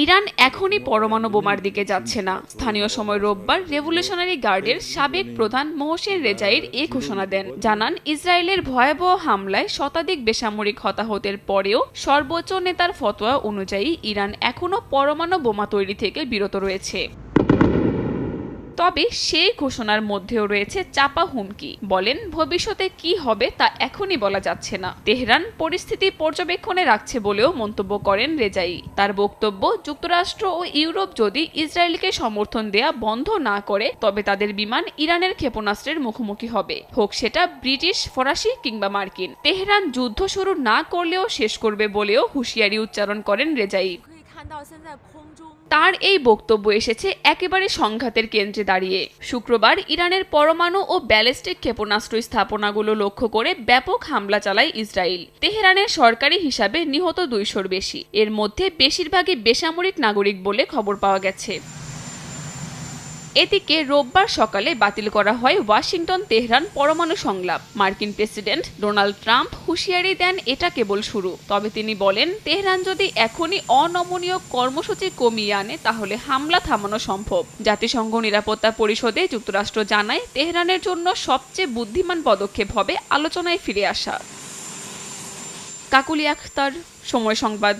Iran এখনই পরমাণু বোমার দিকে যাচ্ছে না। স্থানীয় সময় রোববার রেভলিউশনারি গার্ডের সাবেক প্রধান মোহসেন রেজাইর এ ঘোষণা দেন। জানান, ইসরায়েলের ভয়াবহ হামলায় শতাধিক বেসামরিক হতাহতের পরেও সর্বোচ্চ নেতার ফতোয়া অনুযায়ী ইরান এখনও পরমাণু বোমা তৈরি থেকে বিরত রয়েছে। তবে সেই ঘোষণার মধ্যেও রয়েছে চাপা হুমকি। বলেন, ভবিষ্যতে কি হবে তা এখনই বলা যাচ্ছে না। তেহরান পরিস্থিতি পর্যবেক্ষণে রাখছে বলেও মন্তব্য করেন রেজাই। তার বক্তব্য, যুক্তরাষ্ট্র ও ইউরোপ যদি ইসরায়েলকে সমর্থন দেয়া বন্ধ না করে তবে তাদের বিমান ইরানের ক্ষেপণাস্ত্রের মুখোমুখি হবে, হোক সেটা ব্রিটিশ, ফরাসি কিংবা মার্কিন। তেহরান যুদ্ধ শুরু না করলেও শেষ করবে বলেও হুঁশিয়ারি উচ্চারণ করেন রেজাই। তার এই বক্তব্য এসেছে একেবারে সংঘাতের কেন্দ্রে দাঁড়িয়ে। শুক্রবার ইরানের পরমাণু ও ব্যালিস্টিক ক্ষেপণাস্ত্র স্থাপনাগুলো লক্ষ্য করে ব্যাপক হামলা চালায় ইসরায়েল। তেহরানের সরকারি হিসাবে নিহত 200-র বেশি। এর মধ্যে বেশিরভাগই বেসামরিক নাগরিক বলে খবর পাওয়া গেছে। এদিকে রোববার সকালে বাতিল করা হয় ওয়াশিংটন তেহরান পরমাণু সংলাপ। মার্কিন প্রেসিডেন্ট ডোনাল্ড ট্রাম্প হুঁশিয়ারি দেন, এটা কেবল শুরু। তবে তিনি বলেন, তেহরান যদি এখনই অনমনীয় কর্মসূচি কমিয়ে আনে তাহলে হামলা থামানো সম্ভব। জাতিসংঘ নিরাপত্তা পরিষদে যুক্তরাষ্ট্র জানায়, তেহরানের জন্য সবচেয়ে বুদ্ধিমান পদক্ষেপ হবে আলোচনায় ফিরে আসা। কাকুলি আখতার, সময় সংবাদ।